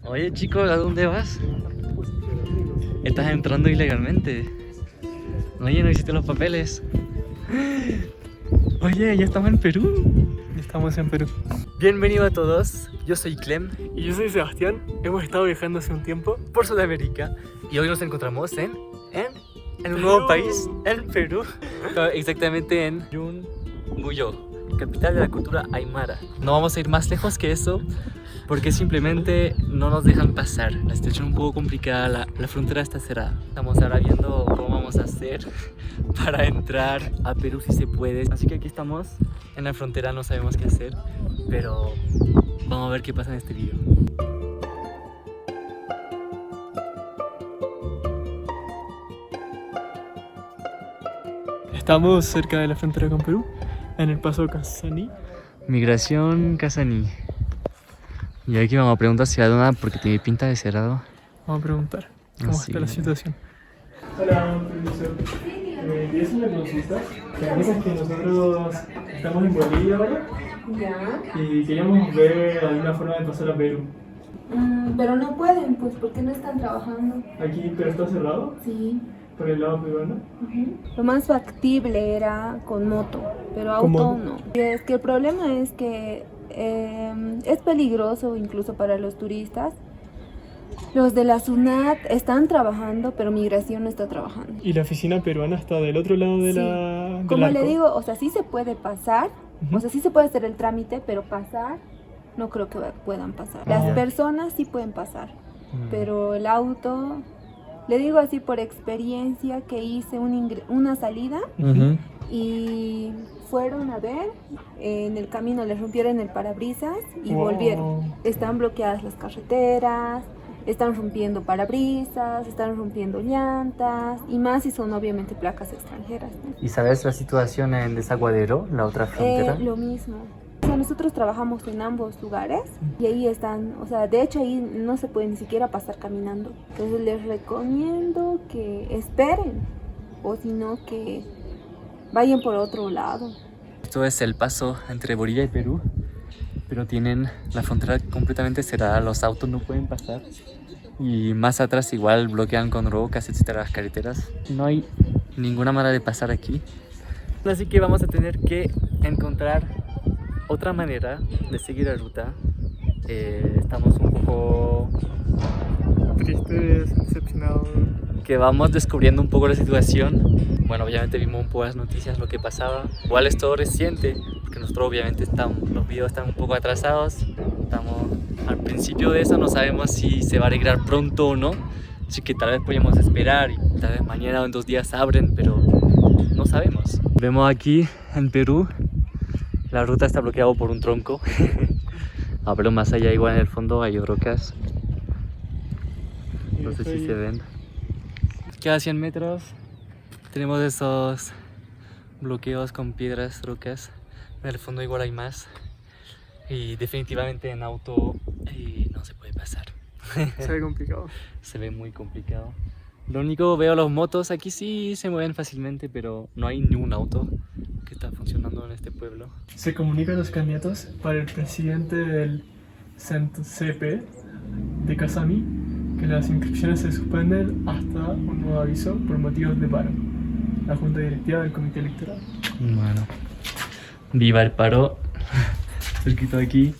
Oye chico, ¿a dónde vas? Estás entrando ilegalmente. Oye, no hiciste los papeles. Oye, ya estamos en Perú. Estamos en Perú. Bienvenido a todos, yo soy Clem Y yo soy Sebastián. Hemos estado viajando hace un tiempo. por Sudamérica y hoy nos encontramos en un nuevo país, en Perú. Exactamente en Yunguyo, capital de la cultura aymara. No vamos a ir más lejos que eso porque simplemente no nos dejan pasar. La situación es un poco complicada, la frontera está cerrada. Estamos ahora viendo cómo vamos a hacer para entrar a Perú si se puede. Así que aquí estamos en la frontera, no sabemos qué hacer, pero vamos a ver qué pasa en este video. Estamos cerca de la frontera con Perú, en el paso Casaní. Migración Casaní. Y aquí vamos a preguntar si hay una porque tiene pinta de cerrado. Vamos a preguntar cómo Así. está la situación. Hola, profesor. ¿Quería hacer una consulta? Lo que pasa es que nosotros estamos en Bolivia ahora Ya. y queríamos ver alguna forma de pasar a Perú. Pero no pueden, pues, porque no están trabajando. Aquí, pero está cerrado Sí. por el lado peruano. Lo más factible era con moto, pero auto Con moto. no. Y es que el problema es que es peligroso incluso para los turistas. Los de la SUNAT están trabajando, pero Migración no está trabajando. Y la oficina peruana está del otro lado de Sí. del Como le arco. digo, o sea, sí se puede pasar, Ujú. o sea, sí se puede hacer el trámite, pero pasar, no creo que puedan pasar. Las Ah. personas sí pueden pasar, pero el auto, le digo así por experiencia que hice una salida y fueron a ver, en el camino les rompieron el parabrisas y Wow. volvieron. Están bloqueadas las carreteras, están rompiendo parabrisas, están rompiendo llantas y más si son obviamente placas extranjeras, ¿no? ¿Y sabes la situación en Desaguadero, la otra frontera? Lo mismo. O sea, nosotros trabajamos en ambos lugares y ahí están, o sea, de hecho ahí no se puede ni siquiera pasar caminando. Entonces les recomiendo que esperen o si no que vayan por otro lado. Esto es el paso entre Bolivia y Perú, pero tienen la frontera completamente cerrada, los autos no pueden pasar. Y más atrás igual bloquean con rocas, etcétera, las carreteras. No hay ninguna manera de pasar aquí. Así que vamos a tener que encontrar otra manera de seguir la ruta. Estamos un poco Tristes, decepcionados. que vamos descubriendo un poco la situación. Bueno, obviamente vimos un poco las noticias, lo que pasaba. Igual es todo reciente, porque nosotros obviamente los videos están un poco atrasados. Estamos al principio de eso, no sabemos si se va a arreglar pronto o no. Así que tal vez podemos esperar y tal vez mañana o en 2 días abren, pero no sabemos. Vemos aquí en Perú, la ruta está bloqueada por un tronco. Pero más allá igual en el fondo hay rocas. No sé si se ven. Cada 100 metros tenemos esos bloqueos con piedras, rocas. En el fondo igual hay más. Y definitivamente en auto no se puede pasar. Se ve complicado. Se ve muy complicado. Lo único, veo los motos aquí sí se mueven fácilmente, pero no hay ni un auto que está funcionando en este pueblo. Se comunican los candidatos para el presidente del CEP de Casami que las inscripciones se suspenden hasta un nuevo aviso por motivos de paro. La Junta Directiva del Comité Electoral. Bueno, viva el paro. Cerquito de aquí.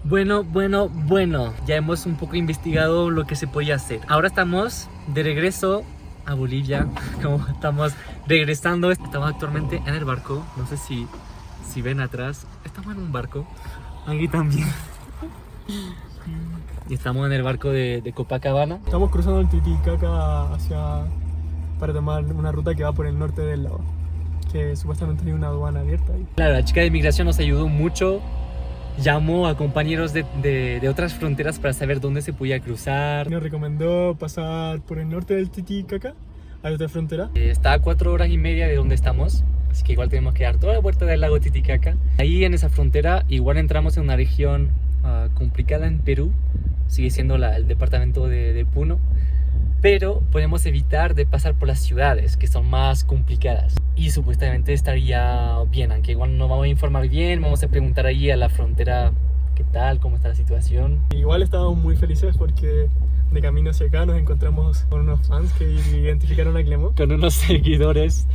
Bueno, ya hemos un poco investigado lo que se podía hacer. Ahora estamos de regreso a Bolivia, como estamos regresando, estamos actualmente en el barco, no sé si ven atrás, estamos en un barco, aquí también. Y estamos en el barco de Copacabana. Estamos cruzando el Titicaca para tomar una ruta que va por el norte del lago, que supuestamente hay una aduana abierta ahí. Claro, la chica de inmigración nos ayudó mucho. Llamó a compañeros de otras fronteras para saber dónde se podía cruzar. Nos recomendó pasar por el norte del Titicaca a la otra frontera. Está a 4 horas y media de donde estamos, así que igual tenemos que dar toda la vuelta del lago Titicaca. Ahí en esa frontera igual entramos en una región complicada en Perú, sigue siendo el departamento de Puno. pero podemos evitar de pasar por las ciudades que son más complicadas y supuestamente estaría bien, aunque igual nos vamos a informar bien, vamos a preguntar ahí a la frontera qué tal, cómo está la situación. Igual estábamos muy felices porque de camino hacia acá nos encontramos con unos fans que identificaron a Clemo. Con unos seguidores,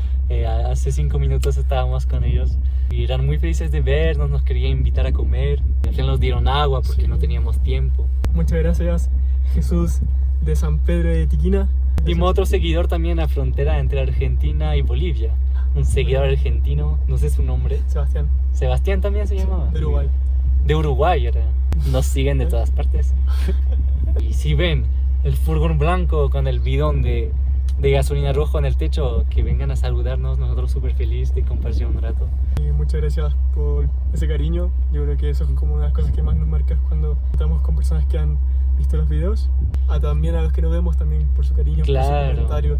hace 5 minutos estábamos con ellos y eran muy felices de vernos, nos querían invitar a comer, al final nos dieron agua porque no teníamos tiempo. Muchas gracias, Jesús de San Pedro de Tiquina. Tuvimos otro seguidor también en la frontera entre Argentina y Bolivia, un seguidor argentino, no sé su nombre. Sebastián. Sebastián también se llamaba. De Uruguay. De Uruguay era. Nos siguen de todas partes. Y si ven el furgón blanco con el bidón de gasolina rojo en el techo, que vengan a saludarnos, nosotros súper felices de compartir un rato. Y muchas gracias por ese cariño. Yo creo que eso es como una de las cosas que más nos marca cuando estamos con personas que han visto los videos. También a los que no vemos también por su cariño, por su comentario.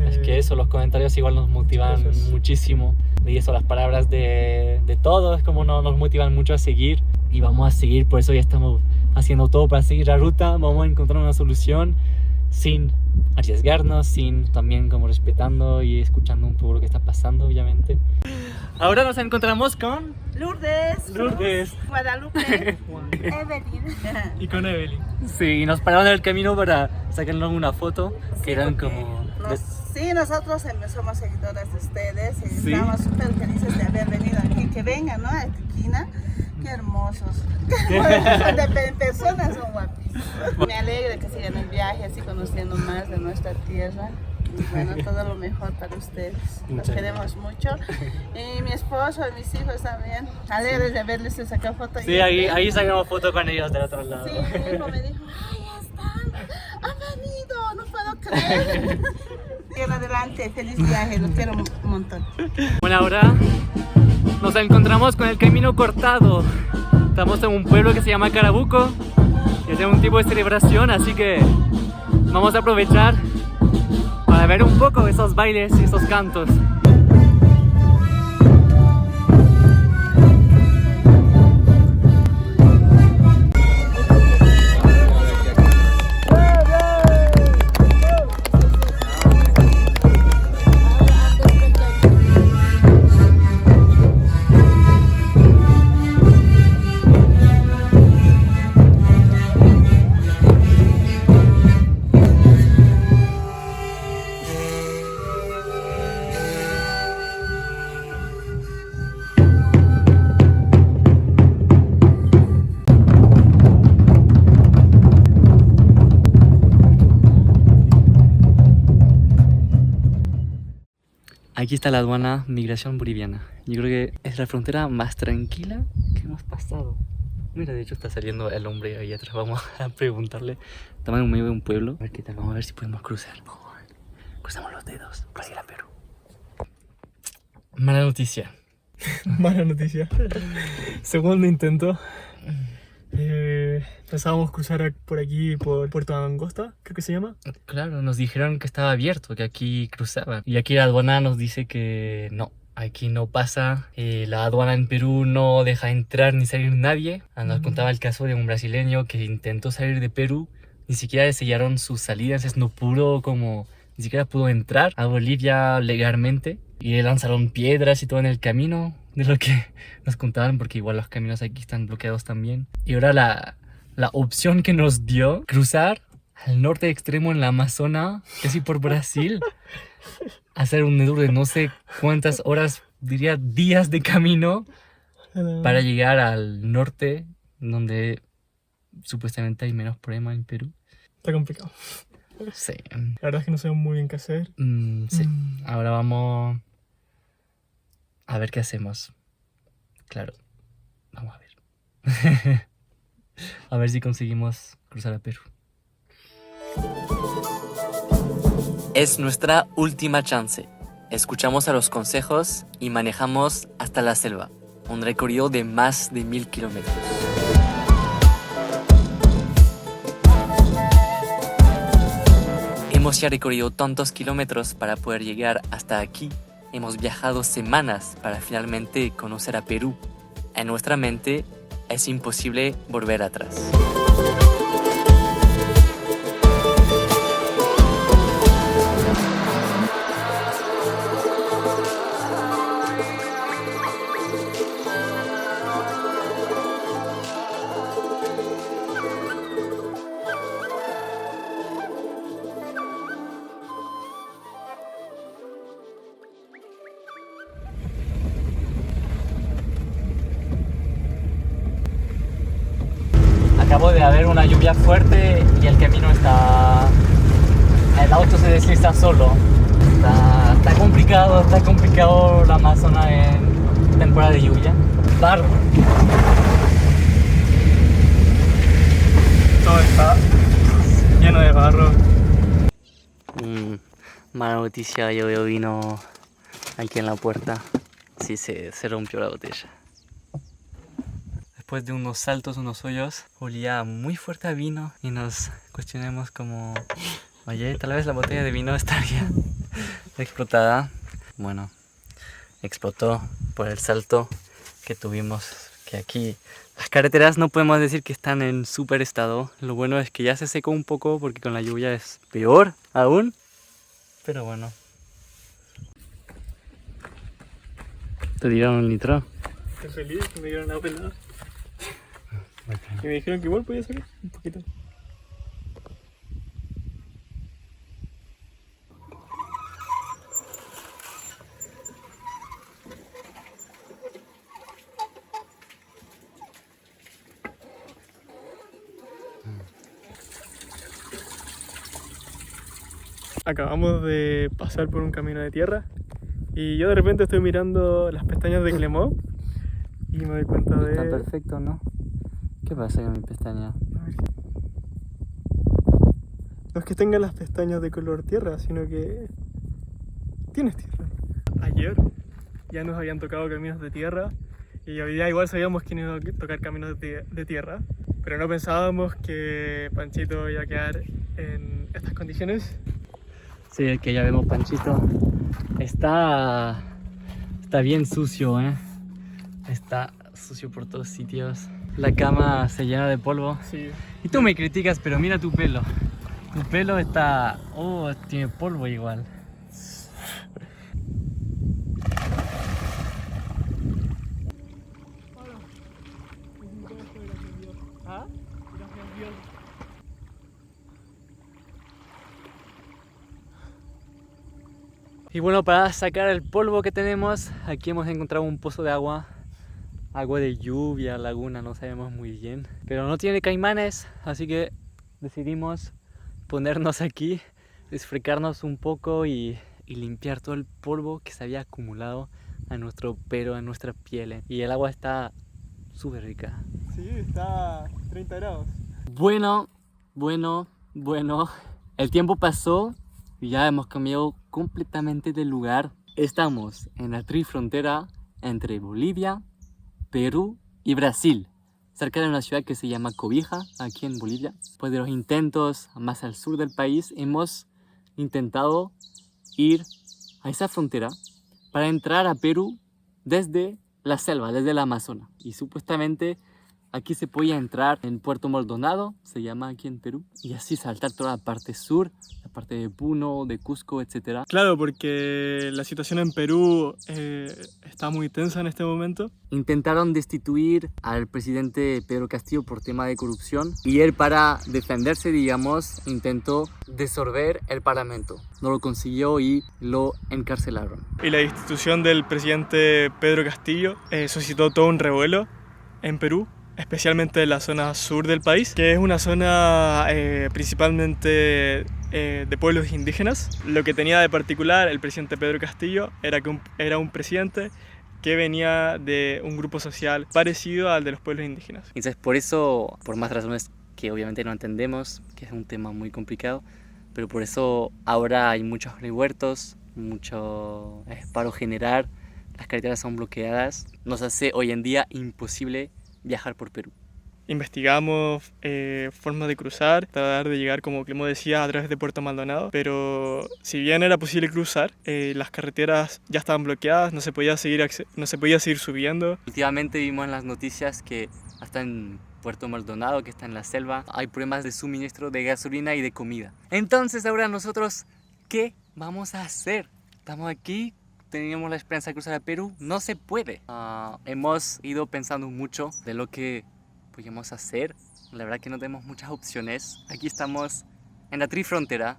Es que eso, los comentarios igual nos motivan muchísimo. Y eso, las palabras de todos, como nos motivan mucho a seguir. Y vamos a seguir, por eso ya estamos haciendo todo para seguir la ruta. Vamos a encontrar una solución sin arriesgarnos, sin también como respetando y escuchando un poco lo que está pasando, obviamente. Ahora nos encontramos con Lourdes, Guadalupe, Evelyn. Y con Evelyn. Sí, y nos pararon en el camino para sacarnos una foto, que eran como... Sí, nosotros somos seguidores de ustedes y Sí. estamos súper felices de haber venido aquí, que vengan, ¿no? A Tiquina. Qué hermosos. En personas son guapísimos. Me alegra que sigan el viaje así conociendo más de nuestra tierra. Y bueno, todo lo mejor para ustedes. Los Muchas queremos mucho. Y mi esposo y mis hijos también. Alegres de verles sacar fotos. Sí, ahí sacamos foto con ellos del otro lado. Sí, mi hijo me dijo, ¡ay, ya están! ¡Han venido! ¡No puedo creer! Bien, adelante, feliz viaje, los quiero un montón. Bueno, ahora nos encontramos con el camino cortado. Estamos en un pueblo que se llama Carabuco y es un tipo de celebración, así que vamos a aprovechar para ver un poco esos bailes y esos cantos. Aquí está la aduana migración boliviana. Yo creo que es la frontera más tranquila que hemos pasado. Mira, de hecho está saliendo el hombre ahí atrás. Vamos a preguntarle. Estamos en medio de un pueblo. A ver qué tal. Vamos a ver si podemos cruzar. Cruzamos los dedos para ir a Perú. Mala noticia. Mala noticia. Segundo intento. Pensábamos cruzar por aquí, por Puerto Angosta, creo que se llama. Claro, nos dijeron que estaba abierto, que aquí cruzaba. Y aquí la aduana nos dice que no, aquí no pasa. La aduana en Perú no deja entrar ni salir nadie. Nos contaba el caso de un brasileño que intentó salir de Perú. Ni siquiera le sellaron sus salidas, ni siquiera pudo entrar a Bolivia legalmente. Y le lanzaron piedras y todo en el camino, de lo que nos contaban, porque igual los caminos aquí están bloqueados también. Y ahora la opción que nos dio, cruzar al norte extremo en la Amazona, casi por Brasil, hacer un tour de no sé cuántas horas, diría días de camino, para llegar al norte, donde supuestamente hay menos problemas en Perú. Está complicado. Sí. La verdad es que no sabemos muy bien qué hacer. Sí. Ahora vamos a ver qué hacemos. Claro, vamos a ver. A ver si conseguimos cruzar a Perú. Es nuestra última chance. Escuchamos a los consejos y manejamos hasta la selva. Un recorrido de más de 1000 kilómetros. Hemos ya recorrido tantos kilómetros para poder llegar hasta aquí. Hemos viajado semanas para finalmente conocer a Perú. En nuestra mente es imposible volver atrás. Acabo de haber una lluvia fuerte y el camino está... El auto se desliza solo. Está complicado la Amazonas en temporada de lluvia. Barro. Todo está lleno de barro. Mala noticia, yo vino aquí en la puerta. Sí, se rompió la botella. Después de unos saltos, unos hoyos, olía muy fuerte a vino y nos cuestionamos como... Oye, tal vez la botella de vino estaría explotada. Bueno, explotó por el salto que tuvimos, que aquí las carreteras no podemos decir que están en súper estado. Lo bueno es que ya se secó un poco porque con la lluvia es peor aún. Pero bueno. ¿Te dieron un litro? Estoy feliz que me dieron agua helada. Y me dijeron que igual podía salir un poquito. Acabamos de pasar por un camino de tierra y yo de repente estoy mirando las pestañas de Clemó y me doy cuenta de... Está perfecto, ¿no? ¿Qué pasa con mi pestaña? A ver. No es que tenga las pestañas de color tierra, sino que tienes tierra. Ayer ya nos habían tocado caminos de tierra y hoy día igual sabíamos que iba a tocar caminos de tierra, pero no pensábamos que Panchito iba a quedar en estas condiciones. Sí, que ya vemos Panchito. Está bien sucio, ¿eh? Está sucio por todos sitios. La cama se llena de polvo. Sí. Y tú me criticas, pero mira tu pelo. Tu pelo está... Oh, tiene polvo igual. Y bueno, para sacar el polvo que tenemos, aquí hemos encontrado un pozo de agua. Agua de lluvia, laguna, no sabemos muy bien. Pero no tiene caimanes, así que decidimos ponernos aquí, desfregarnos un poco y limpiar todo el polvo que se había acumulado a nuestro pelo, a nuestra piel. Y el agua está súper rica. Sí, está 30 grados. Bueno. El tiempo pasó y ya hemos cambiado completamente de lugar. Estamos en la trifrontera entre Bolivia, Perú y Brasil, cerca de una ciudad que se llama Cobija, aquí en Bolivia. Después de los intentos más al sur del país, hemos intentado ir a esa frontera para entrar a Perú desde la selva, desde la Amazonas. Y supuestamente aquí se podía entrar en Puerto Maldonado, se llama aquí en Perú, y así saltar toda la parte sur, la parte de Puno, de Cusco, etc. Claro, porque la situación en Perú está muy tensa en este momento. Intentaron destituir al presidente Pedro Castillo por tema de corrupción y él, para defenderse, digamos, intentó disolver el parlamento. No lo consiguió y lo encarcelaron. Y la destitución del presidente Pedro Castillo suscitó todo un revuelo en Perú, especialmente en la zona sur del país, que es una zona principalmente de pueblos indígenas. Lo que tenía de particular el presidente Pedro Castillo era que era un presidente que venía de un grupo social parecido al de los pueblos indígenas. Entonces, por eso, por más razones que obviamente no entendemos, que es un tema muy complicado, pero por eso ahora hay muchos revueltos, mucho paro general, las carreteras son bloqueadas, nos hace hoy en día imposible viajar por Perú. Investigamos formas de cruzar, tratar de llegar, como Clemó decía, a través de Puerto Maldonado, pero si bien era posible cruzar, las carreteras ya estaban bloqueadas, no se podía seguir subiendo. Últimamente vimos en las noticias que hasta en Puerto Maldonado, que está en la selva, hay problemas de suministro de gasolina y de comida. Entonces ahora nosotros, ¿qué vamos a hacer? Estamos aquí, teníamos la esperanza de cruzar a Perú, no se puede. Hemos ido pensando mucho de lo que podemos hacer. La verdad que no tenemos muchas opciones. Aquí estamos en la trifrontera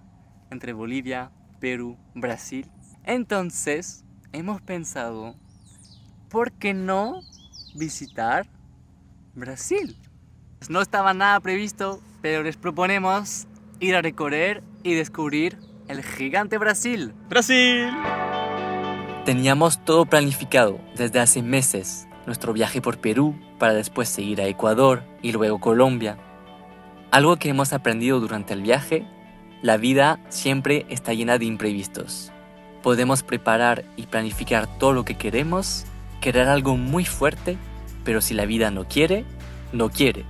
entre Bolivia, Perú, Brasil. Entonces hemos pensado, ¿por qué no visitar Brasil? No estaba nada previsto, pero les proponemos ir a recorrer y descubrir el gigante Brasil. ¡Brasil! Teníamos todo planificado desde hace meses. Nuestro viaje por Perú para después seguir a Ecuador y luego Colombia. Algo que hemos aprendido durante el viaje, la vida siempre está llena de imprevistos. Podemos preparar y planificar todo lo que queremos, querer algo muy fuerte, pero si la vida no quiere, no quiere.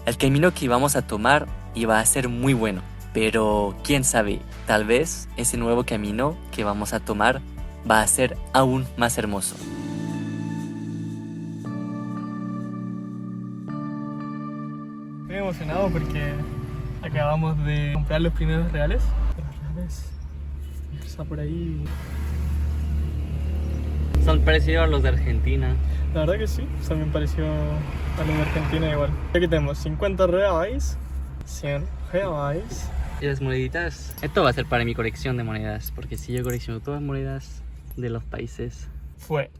El camino que íbamos a tomar iba a ser muy bueno, pero quién sabe, tal vez ese nuevo camino que vamos a tomar va a ser aún más hermoso. Estoy emocionado porque acabamos de comprar los primeros reales. Los reales está por ahí. Son parecidos a los de Argentina. La verdad que sí, también pareció a los de Argentina igual. Aquí tenemos 50 reais, 100 reais. ¿Y las moneditas? Esto va a ser para mi colección de monedas, porque si yo colecciono todas las monedas de los países. Fue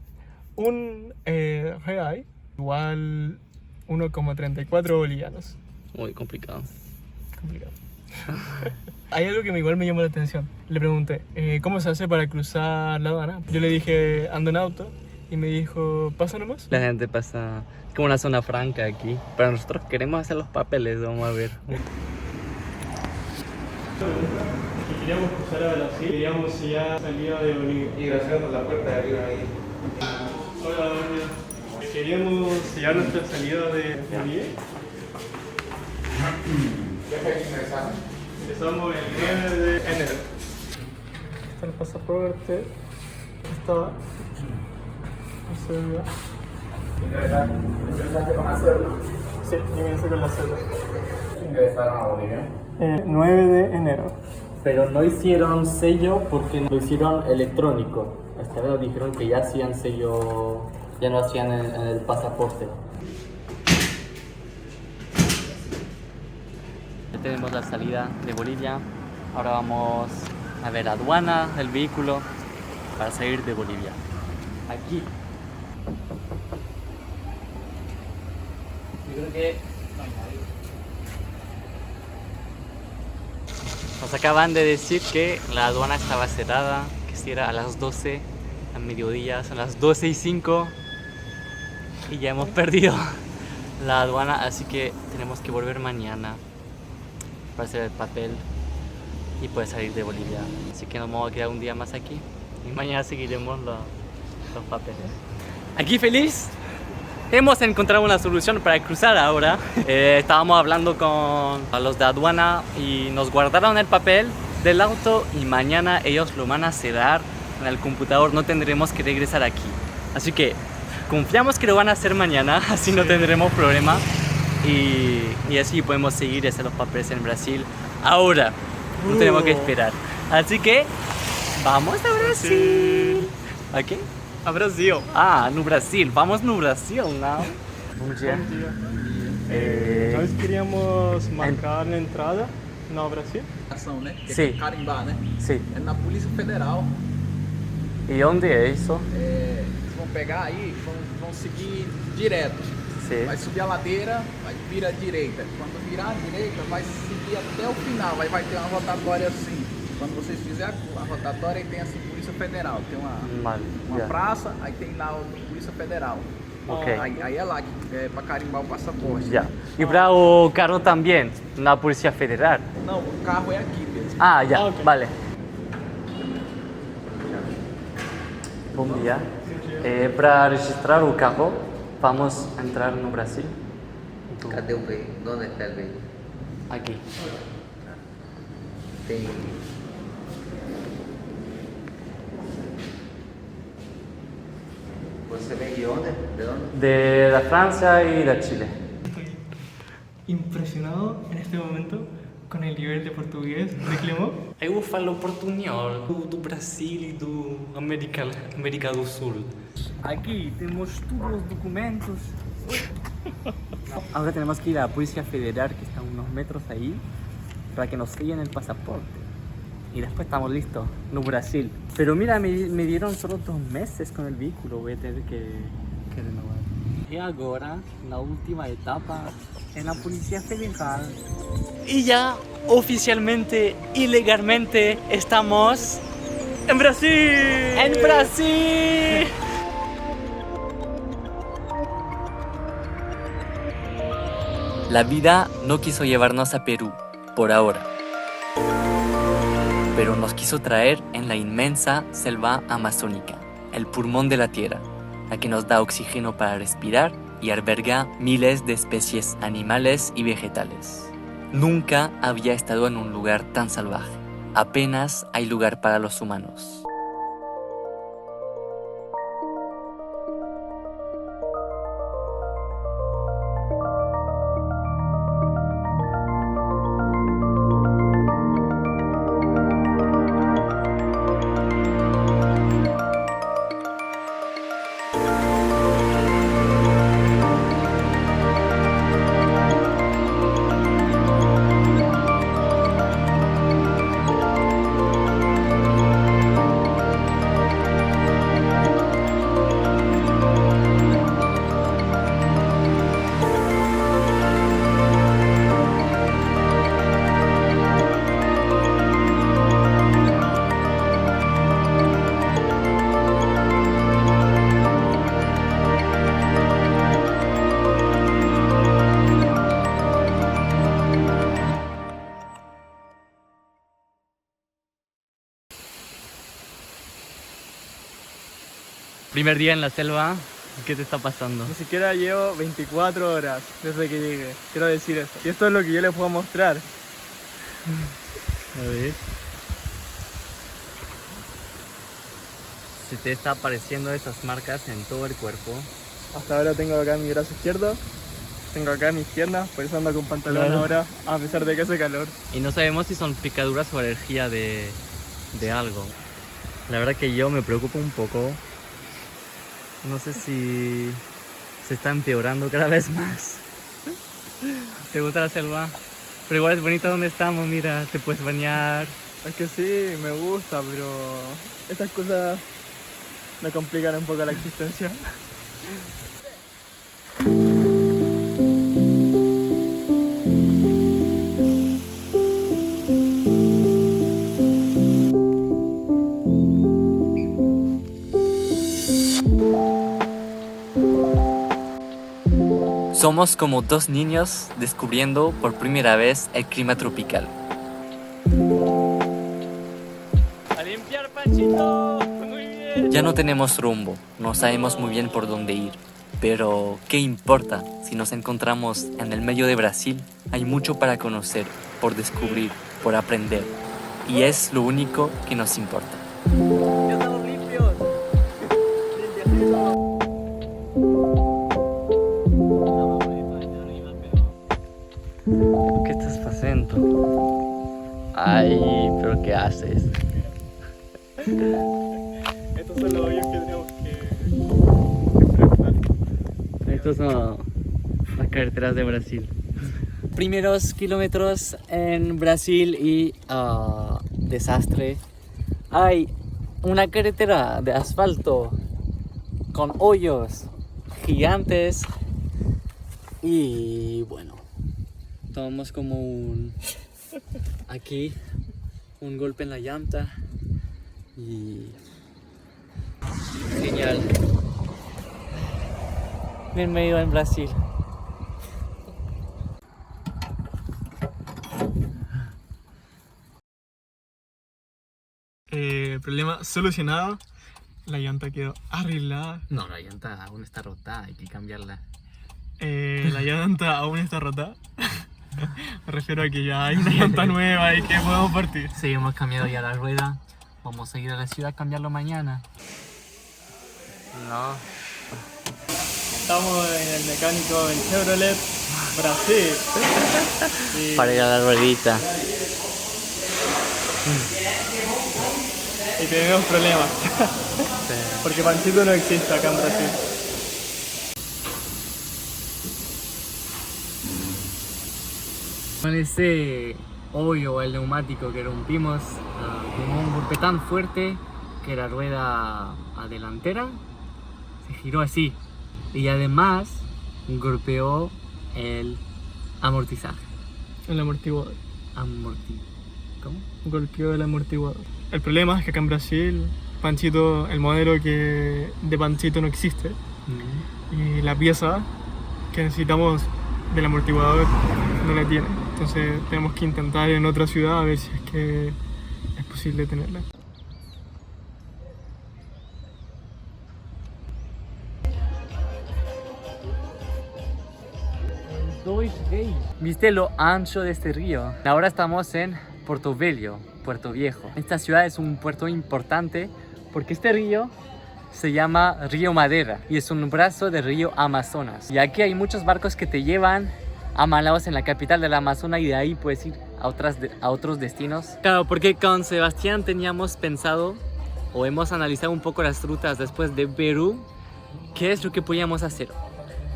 un real igual 1,34 bolivianos. Muy complicado. Complicado. Hay algo que igual me llamó la atención. Le pregunté, ¿cómo se hace para cruzar la aduana? Yo le dije, ando en auto, y me dijo, pasa nomás. La gente pasa como una zona franca aquí, pero nosotros queremos hacer los papeles, vamos a ver. Queríamos cruzar a Brasil, queríamos si ya salía de Bolivia. Y gracias a la puerta de arriba ahí. Hola, Bolivia. Queríamos sellar nuestra salida de Bolivia. ¿Qué fecha ingresamos? Empezamos el 9 de enero. Está el pasaporte. Está. No se olvida. ¿Ingresaste con la cédula? Sí, ingresé con la cédula. ¿Ingresaron a Bolivia? 9 de enero. Pero no hicieron sello porque lo hicieron electrónico. Esta vez nos dijeron que ya hacían sello, ya no hacían en el pasaporte. Ya tenemos la salida de Bolivia. Ahora vamos a ver aduana del vehículo para salir de Bolivia. Aquí. Yo creo que nos acaban de decir que la aduana estaba cerrada, que si era a las 12, a mediodía, son las 12:05 y ya hemos perdido la aduana, así que tenemos que volver mañana para hacer el papel y poder salir de Bolivia. Así que nos vamos a quedar un día más aquí y mañana seguiremos los papeles. Aquí feliz. Hemos encontrado una solución para cruzar ahora. Estábamos hablando con los de aduana y nos guardaron el papel del auto y mañana ellos lo van a cerrar en el computador. No tendremos que regresar aquí. Así que confiamos que lo van a hacer mañana, así no tendremos problema. Y así podemos seguir y hacer los papeles en Brasil. Ahora, no tenemos que esperar. Así que vamos a Brasil. ¿A qué? A Brasil. Ah, no Brasil. Vamos no Brasil, não? Bom dia. Nós queríamos marcar na entrada no Brasil. Ação, né? Que Sim. é carimbar, né? Sí. É na Polícia Federal. ¿Y dónde es eso? Vocês vão pegar aí, vão seguir direto. Sí. Vai subir a ladeira, vai virar à direita. Quando virar à direita, vai seguir até o final. Aí vai ter uma rotatória assim. Quando vocês fizerem a rotatória, aí tem assim, Polícia Federal. Tem uma Vale. praça, aí tem lá outra Polícia Federal. Ok. Aí é lá que é para carimbar o passaporte. Ya. Y para o carro también, la Policía Federal. Não, o carro é aqui mesmo. Ah, ya, Ok. vale. Bom dia. Para registrar o carro, vamos a entrar no Brasil. Cadê o veículo? Onde está o veículo? Aquí. Tem. Você vem de onde? De onde? De la Francia y de Chile. Estoy impresionado en este momento con el nivel de portugués de Clemó. Eu falo portunhol do Brasil e do América do Sul. Aquí tenemos todos los documentos. Ahora tenemos que ir a la Policía Federal, que está a unos metros ahí, para que nos sellen el pasaporte. Y después estamos listos, no Brasil. Pero mira, me dieron solo 2 meses con el vehículo, voy a tener que renovar. Y ahora, la última etapa en la Policía Federal. Y ya oficialmente y legalmente estamos en Brasil. ¡En Brasil! La vida no quiso llevarnos a Perú, por ahora. Pero nos quiso traer en la inmensa selva amazónica, el pulmón de la tierra, la que nos da oxígeno para respirar y alberga miles de especies animales y vegetales. Nunca había estado en un lugar tan salvaje. Apenas hay lugar para los humanos. Primer día en la selva, ¿qué te está pasando? Ni siquiera llevo 24 horas desde que llegué, quiero decir eso. Y esto es lo que yo les puedo mostrar. A ver. Se te está apareciendo esas marcas en todo el cuerpo. Hasta ahora tengo acá mi brazo izquierdo, tengo acá mis piernas, por eso ando con pantalón Claro. ahora, a pesar de que hace calor. Y no sabemos si son picaduras o alergia de algo. La verdad que yo me preocupo un poco. No sé si se está empeorando cada vez más. ¿Te gusta la selva? Pero igual es bonito donde estamos, mira, te puedes bañar. Es que sí, me gusta, pero estas cosas me complican un poco la existencia. Somos como dos niños descubriendo por primera vez el clima tropical. ¡A limpiar, Panchito! ¡Muy bien! Ya no tenemos rumbo, no sabemos muy bien por dónde ir. Pero, ¿qué importa? Si nos encontramos en el medio de Brasil, hay mucho para conocer, por descubrir, por aprender. Y es lo único que nos importa. ¡Ya estamos limpios! ¿Qué estás haciendo? Ay, pero ¿qué haces? Estos son los hoyos que tenemos que enfrentar. Estos son las carreteras de Brasil. Primeros kilómetros en Brasil y desastre. Hay una carretera de asfalto con hoyos gigantes y bueno, tomamos como aquí un golpe en la llanta y genial. Bienvenido en Brasil. Problema solucionado. La llanta quedó arreglada. No, la llanta aún está rota, hay que cambiarla. La llanta aún está rota. Me refiero a que ya hay una llanta nueva y que podemos partir. Sí, hemos cambiado ya la rueda. Vamos a ir a la ciudad a cambiarlo mañana. No. Estamos en el mecánico en Chevrolet Brasil. Y, Para ir a la ruedita. y tenemos problemas. Porque Panchito no existe acá en Brasil. Con ese hoyo, el neumático que rompimos, tuvo un golpe tan fuerte que la rueda delantera se giró así. Y además golpeó el amortizaje. El amortiguador. ¿Cómo? Golpeó el amortiguador. El problema es que acá en Brasil, Panchito, el modelo de Panchito no existe. Y la pieza que necesitamos del amortiguador no la tiene. Entonces tenemos que intentar en otra ciudad a ver si es que es posible tenerla. ¿Viste lo ancho de este río? Ahora estamos en Porto Velho, Puerto Viejo. Esta ciudad es un puerto importante porque este río se llama Río Madeira y es un brazo del río Amazonas. Y aquí hay muchos barcos que te llevan a Manaus, en la capital del Amazonas, y de ahí puedes ir a otros destinos. Claro, porque con Sebastián teníamos pensado o hemos analizado un poco las rutas después de Perú, qué es lo que podíamos hacer.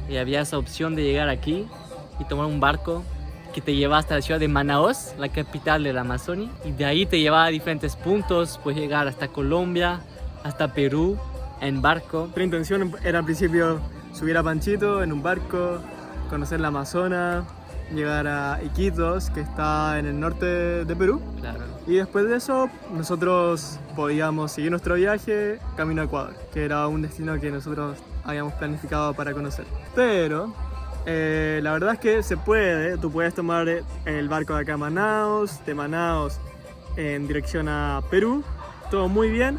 Y había esa opción de llegar aquí y tomar un barco que te lleva hasta la ciudad de Manaus, la capital de la Amazonia, y de ahí te lleva a diferentes puntos. Puedes llegar hasta Colombia, hasta Perú en barco. La intención era al principio subir a Panchito en un barco, conocer la Amazonas, llegar a Iquitos, que está en el norte de Perú. Claro. Y después de eso, nosotros podíamos seguir nuestro viaje camino a Ecuador, que era un destino que nosotros habíamos planificado para conocer. Pero la verdad es que se puede, tú puedes tomar el barco de acá a Manaus, de Manaus en dirección a Perú, todo muy bien,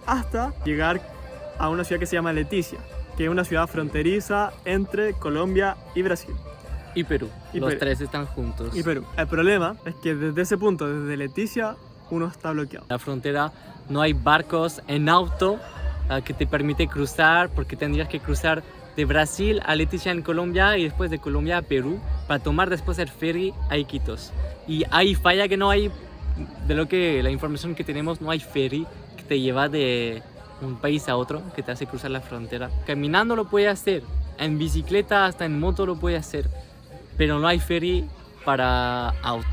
hasta llegar a una ciudad que se llama Leticia, que es una ciudad fronteriza entre Colombia y Brasil. Y Perú. Y Los Perú. tres están juntos. Y Perú. El problema es que desde ese punto, desde Leticia, uno está bloqueado. En la frontera no hay barcos en auto que te permite cruzar, porque tendrías que cruzar de Brasil a Leticia en Colombia y después de Colombia a Perú para tomar después el ferry a Iquitos. Y hay falla que no hay, de lo que la información que tenemos, no hay ferry que te lleva de un país a otro, que te hace cruzar la frontera. Caminando lo puedes hacer, en bicicleta, hasta en moto lo puedes hacer, pero no hay ferry para auto.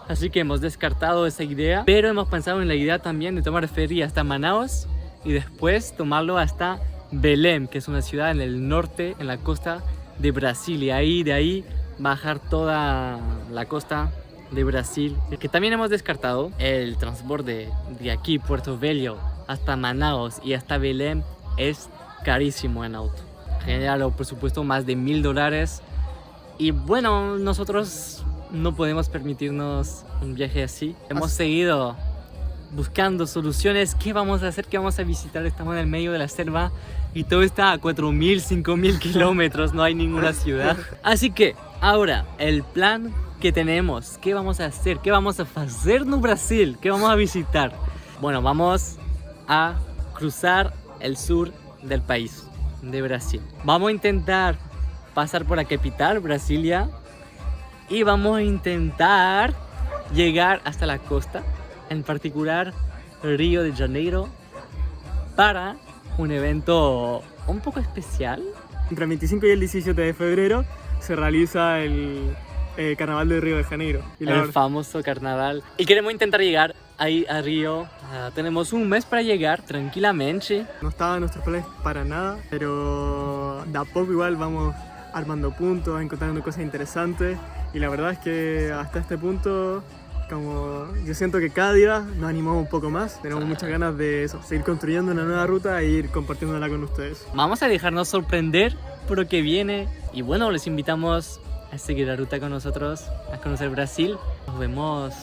Así que hemos descartado esa idea, pero hemos pensado en la idea también de tomar ferry hasta Manaus y después tomarlo hasta Belém, que es una ciudad en el norte, en la costa de Brasil, y de ahí bajar toda la costa de Brasil. Que también hemos descartado el transporte de aquí, Puerto Velho, hasta Manaus y hasta Belém es carísimo en auto. Genera, por supuesto, más de $1000. Y bueno, nosotros no podemos permitirnos un viaje así. Hemos seguido buscando soluciones. ¿Qué vamos a hacer? ¿Qué vamos a visitar? Estamos en el medio de la selva y todo está a 4000, 5000 kilómetros. No hay ninguna ciudad. Así que ahora el plan que tenemos, ¿qué vamos a hacer? ¿Qué vamos a hacer en Brasil? ¿Qué vamos a visitar? Bueno, vamos a cruzar el sur del país, de Brasil. Vamos a intentar pasar por la capital, Brasilia, y vamos a intentar llegar hasta la costa, en particular Río de Janeiro, para un evento un poco especial. Entre el 25 y el 17 de febrero se realiza el Carnaval de Río de Janeiro. Y El famoso carnaval. Y queremos intentar llegar ahí a Río. Tenemos un mes para llegar tranquilamente. no estaba en nuestros planes para nada, pero de a poco igual vamos armando puntos, encontrando cosas interesantes, y la verdad es que hasta este punto, como yo siento que cada día nos animamos un poco más, tenemos muchas ganas de eso, seguir construyendo una nueva ruta e ir compartiéndola con ustedes. Vamos a dejarnos sorprender por lo que viene. Y bueno, les invitamos a seguir la ruta con nosotros, a conocer Brasil. Nos vemos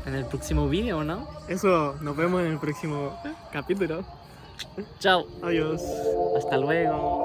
en el próximo vídeo, ¿no? Eso, nos vemos en el próximo capítulo. Chao. Adiós. Hasta luego.